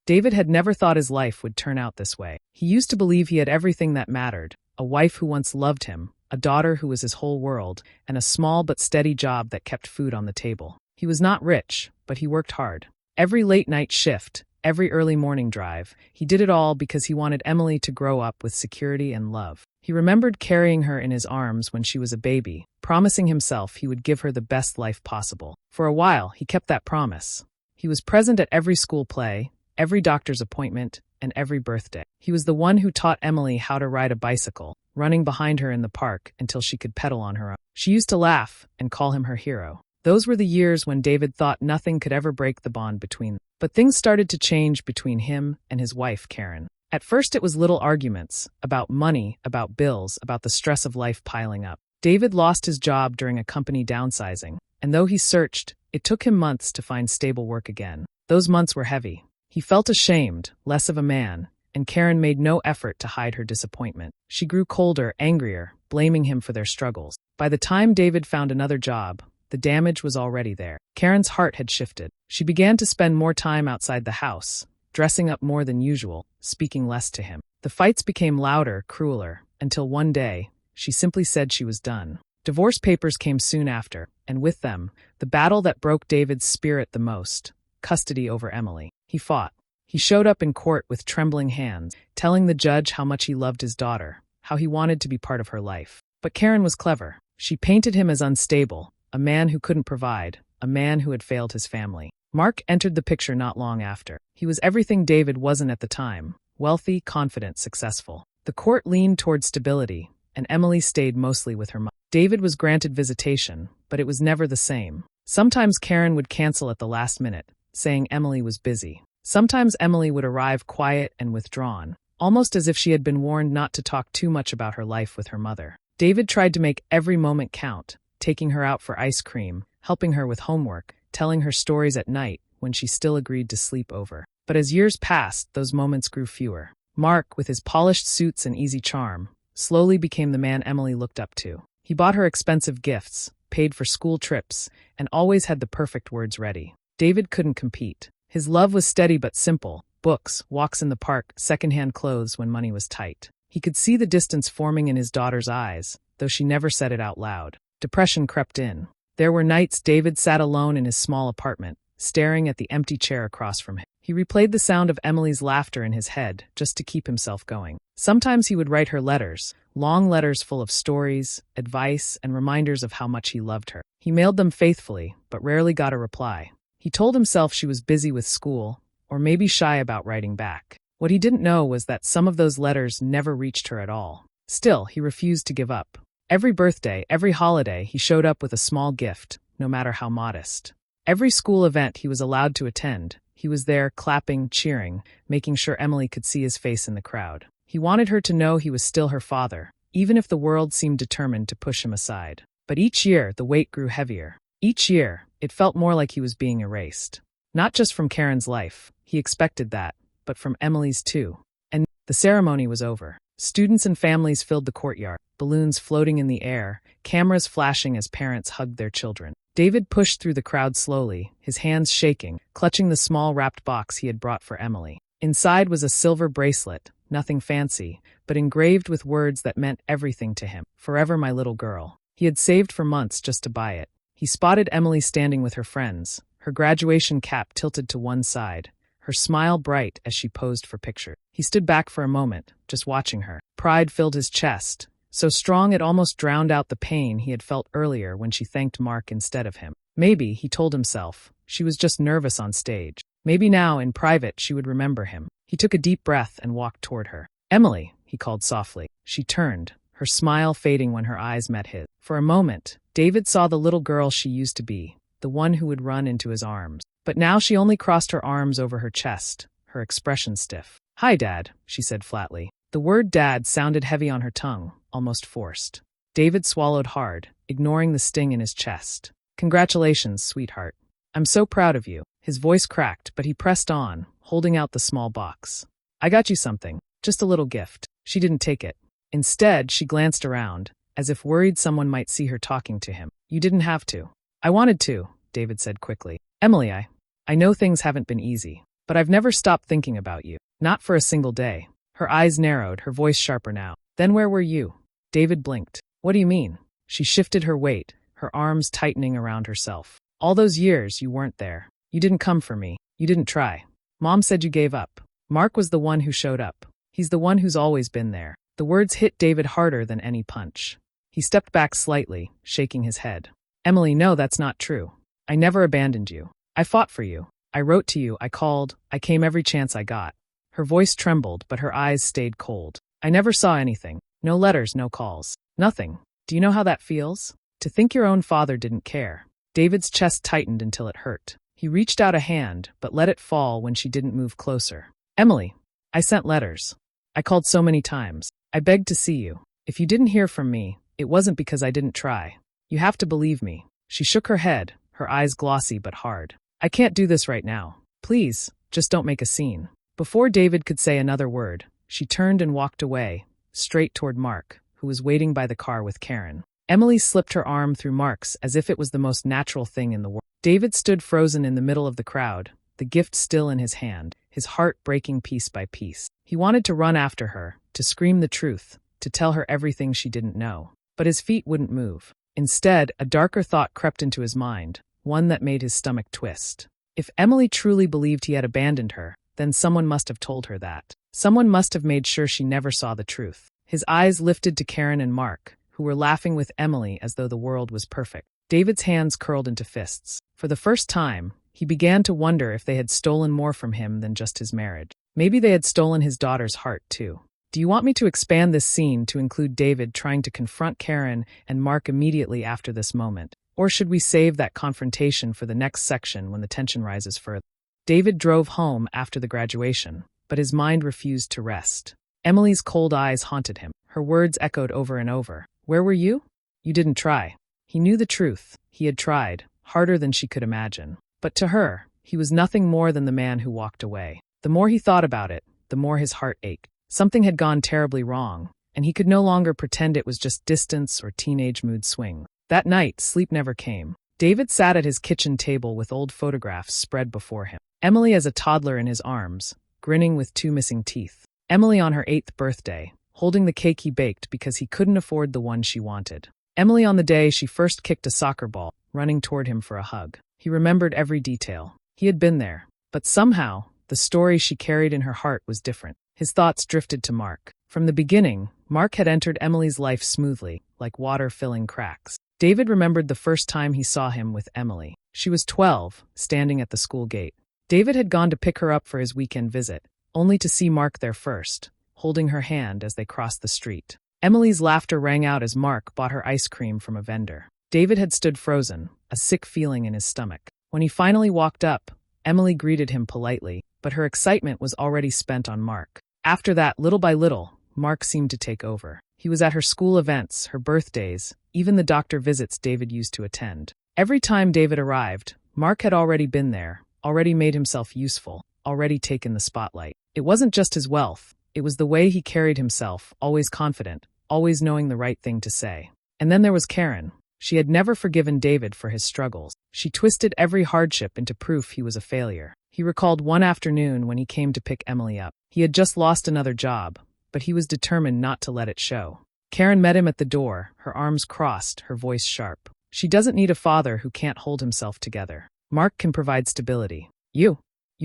David had never thought his life would turn out this way. He used to believe he had everything that mattered: a wife who once loved him, a daughter who was his whole world, and a small but steady job that kept food on the table. He was not rich, but he worked hard. Every late-night shift, every early morning drive, he did it all because he wanted Emily to grow up with security and love. He remembered carrying her in his arms when she was a baby, promising himself he would give her the best life possible. For a while, he kept that promise. He was present at every school play, every doctor's appointment, and every birthday. He was the one who taught Emily how to ride a bicycle, running behind her in the park until she could pedal on her own. She used to laugh and call him her hero. Those were the years when David thought nothing could ever break the bond between them. But things started to change between him and his wife, Karen. At first it was little arguments, about money, about bills, about the stress of life piling up. David lost his job during a company downsizing, and though he searched, it took him months to find stable work again. Those months were heavy. He felt ashamed, less of a man, and Karen made no effort to hide her disappointment. She grew colder, angrier, blaming him for their struggles. By the time David found another job, the damage was already there. Karen's heart had shifted. She began to spend more time outside the house, dressing up more than usual, speaking less to him. The fights became louder, crueler, until one day, she simply said she was done. Divorce papers came soon after, and with them, the battle that broke David's spirit the most: custody over Emily. He fought. He showed up in court with trembling hands, telling the judge how much he loved his daughter, how he wanted to be part of her life. But Karen was clever. She painted him as unstable, a man who couldn't provide, a man who had failed his family. Mark entered the picture not long after. He was everything David wasn't at the time: wealthy, confident, successful. The court leaned toward stability, and Emily stayed mostly with her mom. David was granted visitation, but it was never the same. Sometimes Karen would cancel at the last minute, saying Emily was busy. Sometimes Emily would arrive quiet and withdrawn, almost as if she had been warned not to talk too much about her life with her mother. David tried to make every moment count, taking her out for ice cream, helping her with homework, telling her stories at night when she still agreed to sleep over. But as years passed, those moments grew fewer. Mark, with his polished suits and easy charm, slowly became the man Emily looked up to. He bought her expensive gifts, paid for school trips, and always had the perfect words ready. David couldn't compete. His love was steady but simple: books, walks in the park, secondhand clothes when money was tight. He could see the distance forming in his daughter's eyes, though she never said it out loud. Depression crept in. There were nights David sat alone in his small apartment, staring at the empty chair across from him. He replayed the sound of Emily's laughter in his head, just to keep himself going. Sometimes he would write her letters, long letters full of stories, advice, and reminders of how much he loved her. He mailed them faithfully, but rarely got a reply. He told himself she was busy with school, or maybe shy about writing back. What he didn't know was that some of those letters never reached her at all. Still, he refused to give up. Every birthday, every holiday, he showed up with a small gift, no matter how modest. Every school event he was allowed to attend, he was there, clapping, cheering, making sure Emily could see his face in the crowd. He wanted her to know he was still her father, even if the world seemed determined to push him aside. But each year, the weight grew heavier. Each year, it felt more like he was being erased. Not just from Karen's life, he expected that, but from Emily's too. And the ceremony was over. Students and families filled the courtyard, balloons floating in the air, cameras flashing as parents hugged their children. David pushed through the crowd slowly, his hands shaking, clutching the small wrapped box he had brought for Emily. Inside was a silver bracelet, nothing fancy, but engraved with words that meant everything to him. "Forever, my little girl." He had saved for months just to buy it. He spotted Emily standing with her friends, her graduation cap tilted to one side, her smile bright as she posed for pictures. He stood back for a moment, just watching her. Pride filled his chest, so strong it almost drowned out the pain he had felt earlier when she thanked Mark instead of him. Maybe, he told himself, she was just nervous on stage. Maybe now, in private, she would remember him. He took a deep breath and walked toward her. "Emily," he called softly. She turned, her smile fading when her eyes met his. For a moment, David saw the little girl she used to be, the one who would run into his arms. But now she only crossed her arms over her chest, her expression stiff. "Hi, Dad," she said flatly. The word Dad sounded heavy on her tongue, almost forced. David swallowed hard, ignoring the sting in his chest. "Congratulations, sweetheart. I'm so proud of you." His voice cracked, but he pressed on, holding out the small box. "I got you something, just a little gift." She didn't take it. Instead, she glanced around, as if worried someone might see her talking to him. "You didn't have to." "I wanted to," David said quickly. "Emily, I know things haven't been easy. But I've never stopped thinking about you. Not for a single day. Her eyes narrowed, her voice sharper now. Then where were you? David blinked. What do you mean? She shifted her weight, her arms tightening around herself. All those years, you weren't there. You didn't come for me. You didn't try. Mom said you gave up. Mark was the one who showed up. He's the one who's always been there. The words hit David harder than any punch. He stepped back slightly, shaking his head. Emily, no, that's not true. I never abandoned you. I fought for you. I wrote to you, I called, I came every chance I got. Her voice trembled, but her eyes stayed cold. I never saw anything. No letters, no calls. Nothing. Do you know how that feels? To think your own father didn't care. David's chest tightened until it hurt. He reached out a hand, but let it fall when she didn't move closer. Emily, I sent letters. I called so many times. I begged to see you. If you didn't hear from me, it wasn't because I didn't try. You have to believe me. She shook her head, her eyes glossy but hard. I can't do this right now. Please, just don't make a scene. Before David could say another word, she turned and walked away, straight toward Mark, who was waiting by the car with Karen. Emily slipped her arm through Mark's as if it was the most natural thing in the world. David stood frozen in the middle of the crowd, the gift still in his hand, his heart breaking piece by piece. He wanted to run after her, to scream the truth, to tell her everything she didn't know. But his feet wouldn't move. Instead, a darker thought crept into his mind, one that made his stomach twist. If Emily truly believed he had abandoned her, then someone must have told her that. Someone must have made sure she never saw the truth. His eyes lifted to Karen and Mark, who were laughing with Emily as though the world was perfect. David's hands curled into fists. For the first time, he began to wonder if they had stolen more from him than just his marriage. Maybe they had stolen his daughter's heart, too. Do you want me to expand this scene to include David trying to confront Karen and Mark immediately after this moment? Or should we save that confrontation for the next section when the tension rises further? David drove home after the graduation, but his mind refused to rest. Emily's cold eyes haunted him. Her words echoed over and over. Where were you? You didn't try. He knew the truth. He had tried, harder than she could imagine. But to her, he was nothing more than the man who walked away. The more he thought about it, the more his heart ached. Something had gone terribly wrong, and he could no longer pretend it was just distance or teenage mood swing. That night, sleep never came. David sat at his kitchen table with old photographs spread before him. Emily as a toddler in his arms, grinning with 2 missing teeth. Emily on her 8th birthday, holding the cake he baked because he couldn't afford the one she wanted. Emily on the day she first kicked a soccer ball, running toward him for a hug. He remembered every detail. He had been there. But somehow, the story she carried in her heart was different. His thoughts drifted to Mark. From the beginning, Mark had entered Emily's life smoothly, like water filling cracks. David remembered the first time he saw him with Emily. She was 12, standing at the school gate. David had gone to pick her up for his weekend visit, only to see Mark there first, holding her hand as they crossed the street. Emily's laughter rang out as Mark bought her ice cream from a vendor. David had stood frozen, a sick feeling in his stomach. When he finally walked up, Emily greeted him politely, but her excitement was already spent on Mark. After that, little by little, Mark seemed to take over. He was at her school events, her birthdays, even the doctor visits David used to attend. Every time David arrived, Mark had already been there, already made himself useful, already taken the spotlight. It wasn't just his wealth, it was the way he carried himself, always confident, always knowing the right thing to say. And then there was Karen. She had never forgiven David for his struggles. She twisted every hardship into proof he was a failure. He recalled one afternoon when he came to pick Emily up. He had just lost another job, but he was determined not to let it show. Karen met him at the door, her arms crossed, her voice sharp. She doesn't need a father who can't hold himself together. Mark can provide stability. You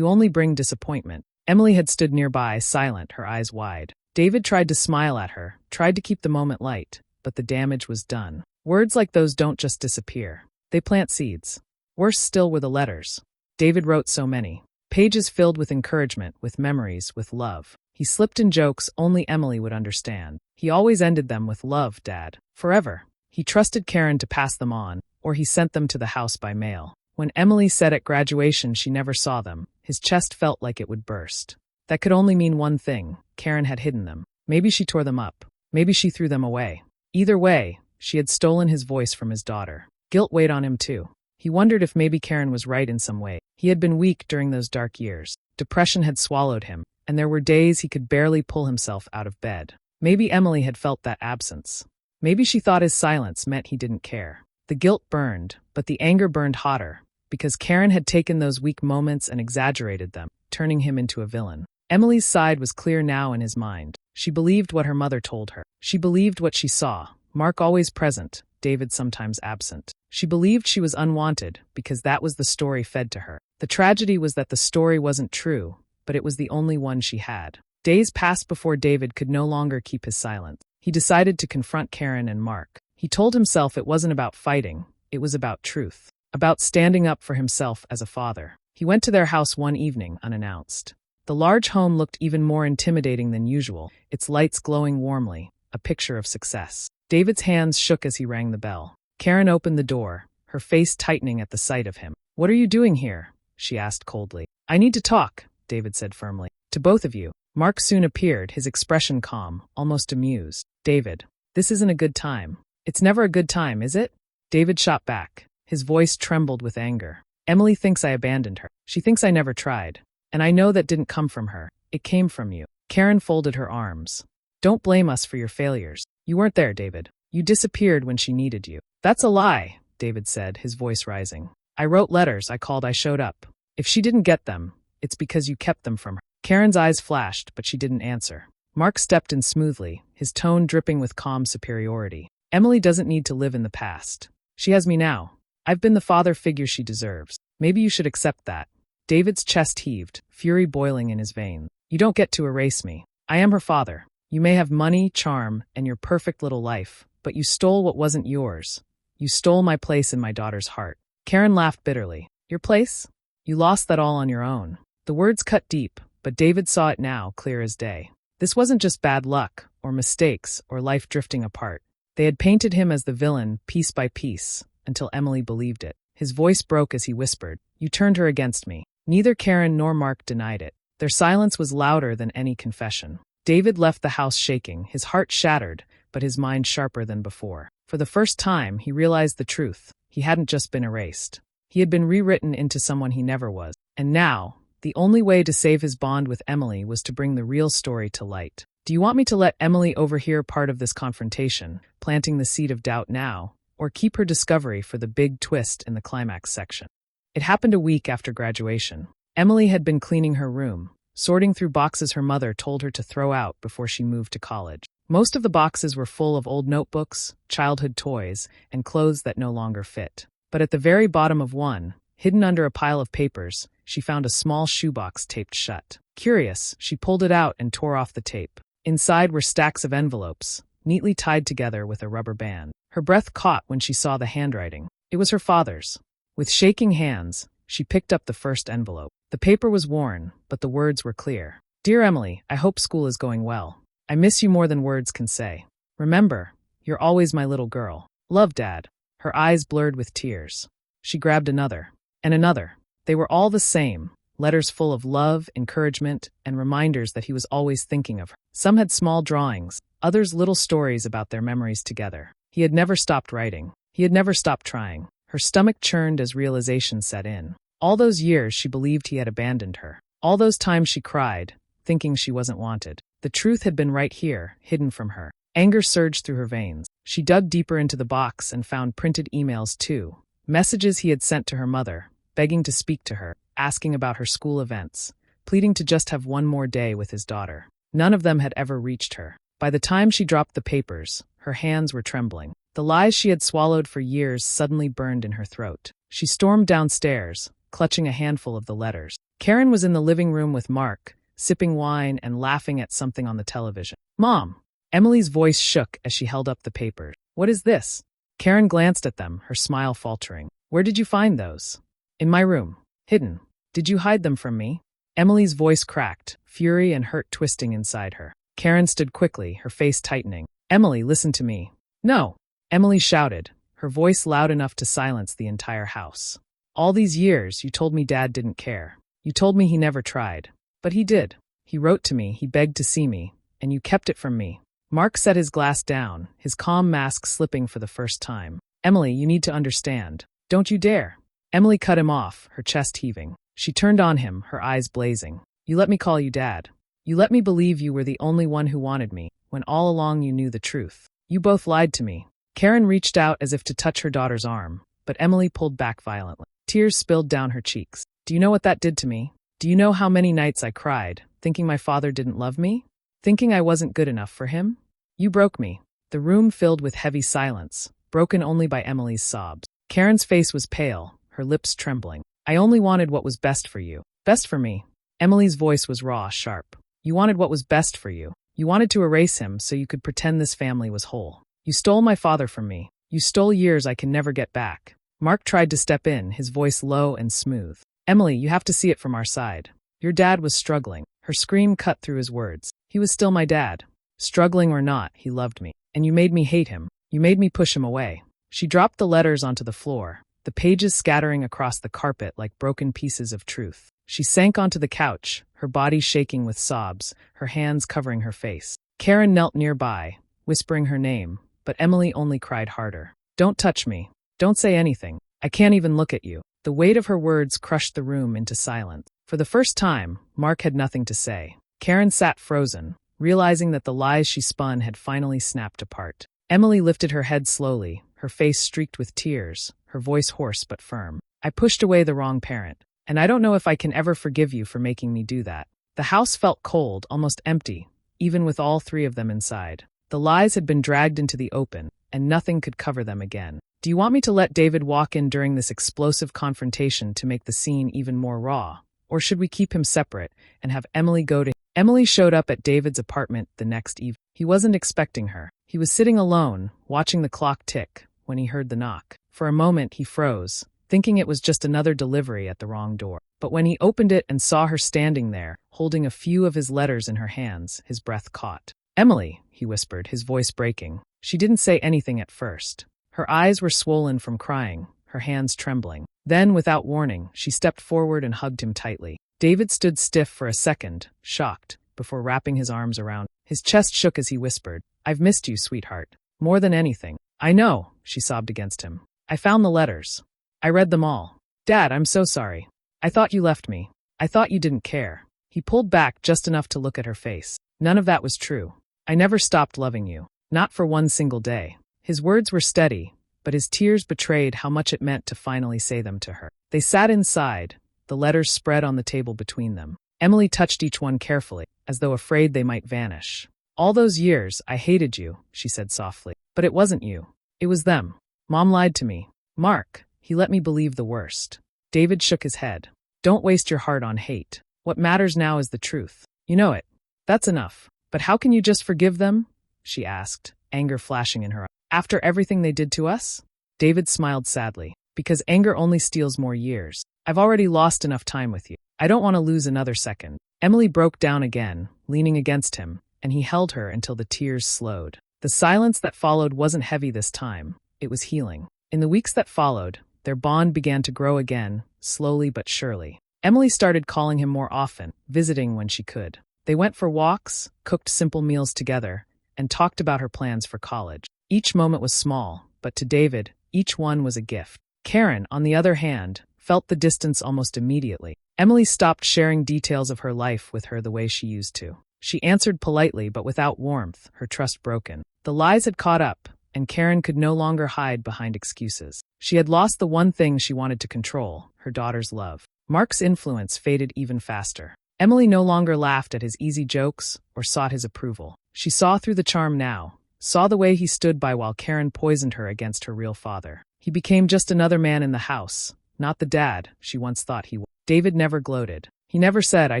only bring disappointment. Emily had stood nearby, silent, her eyes wide. David tried to smile at her, tried to keep the moment light, but the damage was done. Words like those don't just disappear. They plant seeds. Worse still were the letters. David wrote so many. Pages filled with encouragement, with memories, with love. He slipped in jokes only Emily would understand. He always ended them with love, Dad. Forever. He trusted Karen to pass them on, or he sent them to the house by mail. When Emily said at graduation she never saw them, his chest felt like it would burst. That could only mean one thing. Karen had hidden them. Maybe she tore them up. Maybe she threw them away. Either way, she had stolen his voice from his daughter. Guilt weighed on him too. He wondered if maybe Karen was right in some way. He had been weak during those dark years. Depression had swallowed him, and there were days he could barely pull himself out of bed. Maybe Emily had felt that absence. Maybe she thought his silence meant he didn't care. The guilt burned, but the anger burned hotter. because Karen had taken those weak moments and exaggerated them, turning him into a villain. Emily's side was clear now in his mind. She believed what her mother told her. She believed what she saw, Mark always present, David sometimes absent. She believed she was unwanted because that was the story fed to her. The tragedy was that the story wasn't true, but it was the only one she had. Days passed before David could no longer keep his silence. He decided to confront Karen and Mark. He told himself it wasn't about fighting, it was about truth, about standing up for himself as a father. He went to their house one evening, unannounced. The large home looked even more intimidating than usual, its lights glowing warmly, a picture of success. David's hands shook as he rang the bell. Karen opened the door, her face tightening at the sight of him. "What are you doing here?" she asked coldly. "I need to talk," David said firmly. "To both of you." Mark soon appeared, his expression calm, almost amused. "David, this isn't a good time." "It's never a good time, is it?" David shot back. His voice trembled with anger. "Emily thinks I abandoned her. She thinks I never tried. And I know that didn't come from her. It came from you." Karen folded her arms. "Don't blame us for your failures. You weren't there, David. You disappeared when she needed you." "That's a lie," David said, his voice rising. "I wrote letters, I showed up. If she didn't get them, it's because you kept them from her." Karen's eyes flashed, but she didn't answer. Mark stepped in smoothly, his tone dripping with calm superiority. "Emily doesn't need to live in the past. She has me now. I've been the father figure she deserves. Maybe you should accept that." David's chest heaved, fury boiling in his veins. "You don't get to erase me. I am her father. You may have money, charm, and your perfect little life, but you stole what wasn't yours. You stole my place in my daughter's heart." Karen laughed bitterly. "Your place? You lost that all on your own." The words cut deep, but David saw it now, clear as day. This wasn't just bad luck, or mistakes, or life drifting apart. They had painted him as the villain, piece by piece, until Emily believed it. His voice broke as he whispered, "You turned her against me." Neither Karen nor Mark denied it. Their silence was louder than any confession. David left the house shaking, his heart shattered, but his mind sharper than before. For the first time, he realized the truth. He hadn't just been erased. He had been rewritten into someone he never was. And now, the only way to save his bond with Emily was to bring the real story to light. "Do you want me to let Emily overhear part of this confrontation, planting the seed of doubt now, or keep her discovery for the big twist in the climax section?" It happened a week after graduation. Emily had been cleaning her room, sorting through boxes her mother told her to throw out before she moved to college. Most of the boxes were full of old notebooks, childhood toys, and clothes that no longer fit. But at the very bottom of one, hidden under a pile of papers, she found a small shoebox taped shut. Curious, she pulled it out and tore off the tape. Inside were stacks of envelopes, neatly tied together with a rubber band. Her breath caught when she saw the handwriting. It was her father's. With shaking hands, she picked up the first envelope. The paper was worn, but the words were clear. "Dear Emily, I hope school is going well. I miss you more than words can say. Remember, you're always my little girl. Love, Dad." Her eyes blurred with tears. She grabbed another. And another. They were all the same, letters full of love, encouragement, and reminders that he was always thinking of her. Some had small drawings, others little stories about their memories together. He had never stopped writing. He had never stopped trying. Her stomach churned as realization set in. All those years she believed he had abandoned her. All those times she cried, thinking she wasn't wanted. The truth had been right here, hidden from her. Anger surged through her veins. She dug deeper into the box and found printed emails too. Messages he had sent to her mother, begging to speak to her, asking about her school events, pleading to just have one more day with his daughter. None of them had ever reached her. By the time she dropped the papers, her hands were trembling. The lies she had swallowed for years suddenly burned in her throat. She stormed downstairs, clutching a handful of the letters. Karen was in the living room with Mark, sipping wine and laughing at something on the television. "Mom!" Emily's voice shook as she held up the papers. "What is this?" Karen glanced at them, her smile faltering. "Where did you find those?" "In my room. Hidden. Did you hide them from me?" Emily's voice cracked, fury and hurt twisting inside her. Karen stood quickly, her face tightening. "Emily, listen to me." "No!" Emily shouted, her voice loud enough to silence the entire house. "All these years, you told me Dad didn't care. You told me he never tried. But he did. He wrote to me, he begged to see me, and you kept it from me." Mark set his glass down, his calm mask slipping for the first time. "Emily, you need to understand. Don't you dare." Emily cut him off, her chest heaving. She turned on him, her eyes blazing. "You let me call you Dad. You let me believe you were the only one who wanted me, when all along you knew the truth. You both lied to me." Karen reached out as if to touch her daughter's arm, but Emily pulled back violently. Tears spilled down her cheeks. Do you know what that did to me? Do you know how many nights I cried, thinking my father didn't love me? Thinking I wasn't good enough for him? You broke me. The room filled with heavy silence, broken only by Emily's sobs. Karen's face was pale, her lips trembling. I only wanted what was best for you. Best for me. Emily's voice was raw, sharp. You wanted what was best for you. You wanted to erase him so you could pretend this family was whole. You stole my father from me. You stole years I can never get back. Mark tried to step in, his voice low and smooth. Emily, you have to see it from our side. Your dad was struggling. Her scream cut through his words. He was still my dad. Struggling or not, he loved me. And you made me hate him. You made me push him away. She dropped the letters onto the floor, the pages scattering across the carpet like broken pieces of truth. She sank onto the couch, her body shaking with sobs, her hands covering her face. Karen knelt nearby, whispering her name, but Emily only cried harder. Don't touch me. Don't say anything. I can't even look at you. The weight of her words crushed the room into silence. For the first time, Mark had nothing to say. Karen sat frozen, realizing that the lies she spun had finally snapped apart. Emily lifted her head slowly, her face streaked with tears, her voice hoarse but firm. I pushed away the wrong parent, and I don't know if I can ever forgive you for making me do that. The house felt cold, almost empty, even with all three of them inside. The lies had been dragged into the open, and nothing could cover them again. Do you want me to let David walk in during this explosive confrontation to make the scene even more raw? Or should we keep him separate and have Emily go to him? Emily showed up at David's apartment the next evening. He wasn't expecting her. He was sitting alone, watching the clock tick, when he heard the knock. For a moment, he froze, thinking it was just another delivery at the wrong door. But when he opened it and saw her standing there, holding a few of his letters in her hands, his breath caught. Emily, he whispered, his voice breaking. She didn't say anything at first. Her eyes were swollen from crying, her hands trembling. Then, without warning, she stepped forward and hugged him tightly. David stood stiff for a second, shocked, before wrapping his arms around. His chest shook as he whispered, I've missed you, sweetheart. More than anything. I know, she sobbed against him. I found the letters. I read them all. Dad, I'm so sorry. I thought you left me. I thought you didn't care. He pulled back just enough to look at her face. None of that was true. I never stopped loving you. Not for one single day. His words were steady, but his tears betrayed how much it meant to finally say them to her. They sat inside, the letters spread on the table between them. Emily touched each one carefully, as though afraid they might vanish. All those years, I hated you, she said softly. But it wasn't you. It was them. Mom lied to me. Mark, he let me believe the worst. David shook his head. Don't waste your heart on hate. What matters now is the truth. You know it. That's enough. But how can you just forgive them? She asked, anger flashing in her eyes. After everything they did to us? David smiled sadly. Because anger only steals more years. I've already lost enough time with you. I don't want to lose another second. Emily broke down again, leaning against him, and he held her until the tears slowed. The silence that followed wasn't heavy this time. It was healing. In the weeks that followed, their bond began to grow again, slowly but surely. Emily started calling him more often, visiting when she could. They went for walks, cooked simple meals together, and talked about her plans for college. Each moment was small, but to David, each one was a gift. Karen, on the other hand, felt the distance almost immediately. Emily stopped sharing details of her life with her the way she used to. She answered politely but without warmth, her trust broken. The lies had caught up, and Karen could no longer hide behind excuses. She had lost the one thing she wanted to control, her daughter's love. Mark's influence faded even faster. Emily no longer laughed at his easy jokes or sought his approval. She saw through the charm now, saw the way he stood by while Karen poisoned her against her real father. He became just another man in the house, not the dad she once thought he was. David never gloated. He never said, I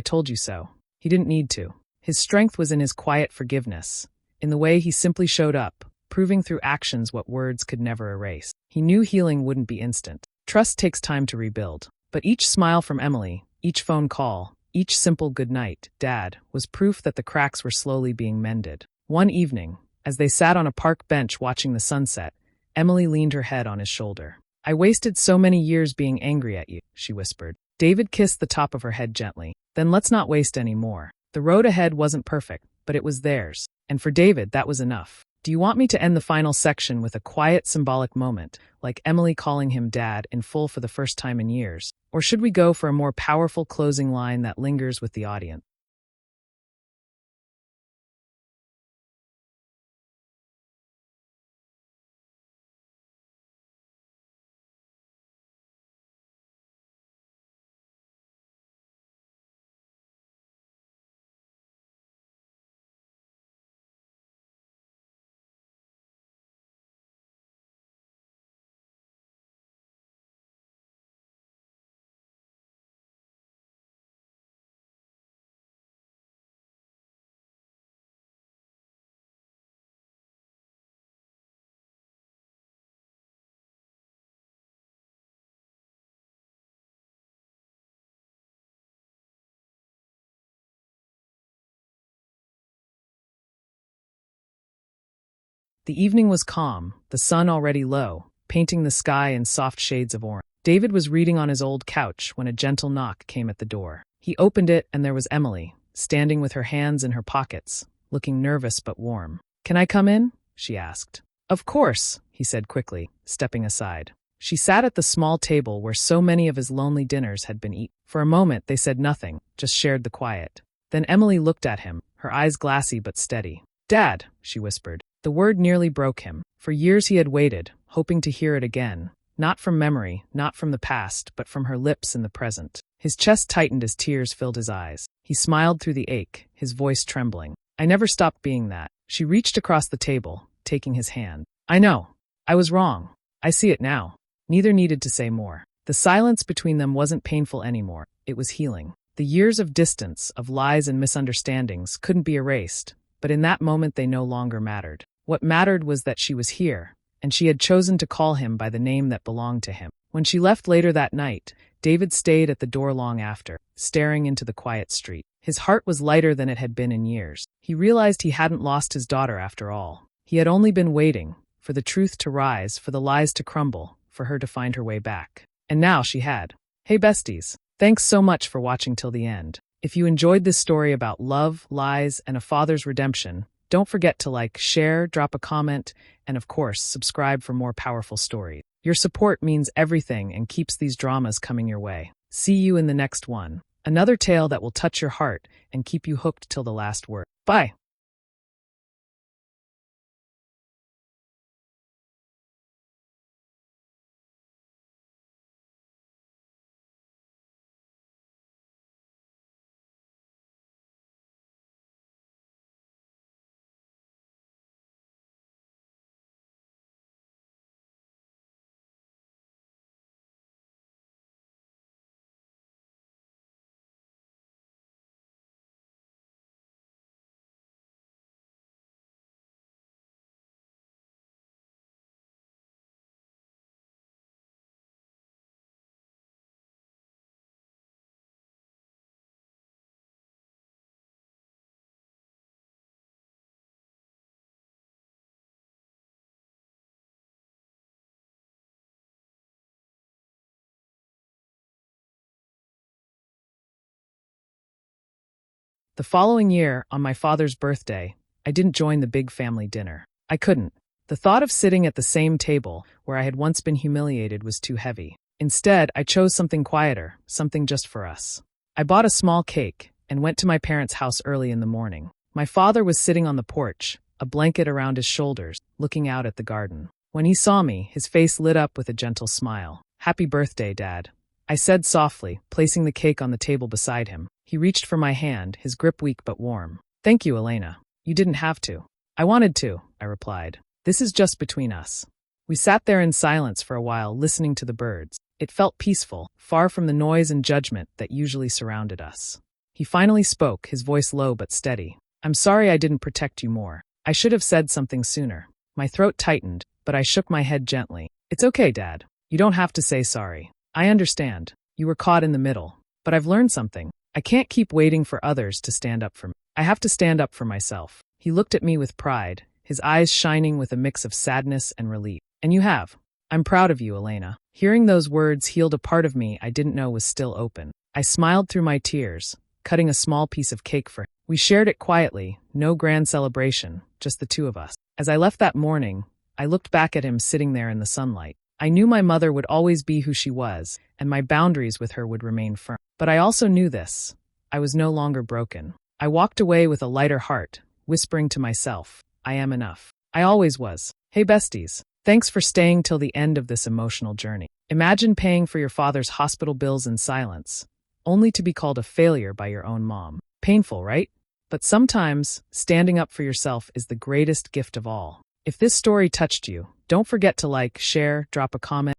told you so. He didn't need to. His strength was in his quiet forgiveness, in the way he simply showed up, proving through actions what words could never erase. He knew healing wouldn't be instant. Trust takes time to rebuild. But each smile from Emily, each phone call, each simple good night, Dad, was proof that the cracks were slowly being mended. One evening, as they sat on a park bench watching the sunset, Emily leaned her head on his shoulder. I wasted so many years being angry at you, she whispered. David kissed the top of her head gently. Then let's not waste any more. The road ahead wasn't perfect, but it was theirs. And for David, that was enough. Do you want me to end the final section with a quiet, symbolic moment, like Emily calling him Dad in full for the first time in years? Or should we go for a more powerful closing line that lingers with the audience? The evening was calm, the sun already low, painting the sky in soft shades of orange. David was reading on his old couch when a gentle knock came at the door. He opened it and there was Emily, standing with her hands in her pockets, looking nervous but warm. "Can I come in?" she asked. "Of course," he said quickly, stepping aside. She sat at the small table where so many of his lonely dinners had been eaten. For a moment they said nothing, just shared the quiet. Then Emily looked at him, her eyes glassy but steady. "Dad," she whispered. The word nearly broke him. For years he had waited, hoping to hear it again. Not from memory, not from the past, but from her lips in the present. His chest tightened as tears filled his eyes. He smiled through the ache, his voice trembling. "I never stopped being that." She reached across the table, taking his hand. "I know. I was wrong. I see it now." Neither needed to say more. The silence between them wasn't painful anymore. It was healing. The years of distance, of lies and misunderstandings couldn't be erased, but in that moment they no longer mattered. What mattered was that she was here, and she had chosen to call him by the name that belonged to him. When she left later that night, David stayed at the door long after, staring into the quiet street. His heart was lighter than it had been in years. He realized he hadn't lost his daughter after all. He had only been waiting, for the truth to rise, for the lies to crumble, for her to find her way back. And now she had. Hey besties, thanks so much for watching till the end. If you enjoyed this story about love, lies, and a father's redemption, don't forget to like, share, drop a comment, and of course, subscribe for more powerful stories. Your support means everything and keeps these dramas coming your way. See you in the next one. Another tale that will touch your heart and keep you hooked till the last word. Bye. The following year, on my father's birthday, I didn't join the big family dinner. I couldn't. The thought of sitting at the same table where I had once been humiliated was too heavy. Instead, I chose something quieter, something just for us. I bought a small cake and went to my parents' house early in the morning. My father was sitting on the porch, a blanket around his shoulders, looking out at the garden. When he saw me, his face lit up with a gentle smile. "Happy birthday, Dad," I said softly, placing the cake on the table beside him. He reached for my hand, his grip weak but warm. "Thank you, Elena. You didn't have to." "I wanted to," I replied. "This is just between us." We sat there in silence for a while, listening to the birds. It felt peaceful, far from the noise and judgment that usually surrounded us. He finally spoke, his voice low but steady. "I'm sorry I didn't protect you more. I should have said something sooner." My throat tightened, but I shook my head gently. "It's okay, Dad. You don't have to say sorry. I understand. You were caught in the middle. But I've learned something. I can't keep waiting for others to stand up for me. I have to stand up for myself." He looked at me with pride, his eyes shining with a mix of sadness and relief. "And you have. I'm proud of you, Elena." Hearing those words healed a part of me I didn't know was still open. I smiled through my tears, cutting a small piece of cake for him. We shared it quietly, no grand celebration, just the two of us. As I left that morning, I looked back at him sitting there in the sunlight. I knew my mother would always be who she was, and my boundaries with her would remain firm. But I also knew this. I was no longer broken. I walked away with a lighter heart, whispering to myself, I am enough. I always was. Hey besties, thanks for staying till the end of this emotional journey. Imagine paying for your father's hospital bills in silence, only to be called a failure by your own mom. Painful, right? But sometimes, standing up for yourself is the greatest gift of all. If this story touched you, don't forget to like, share, drop a comment.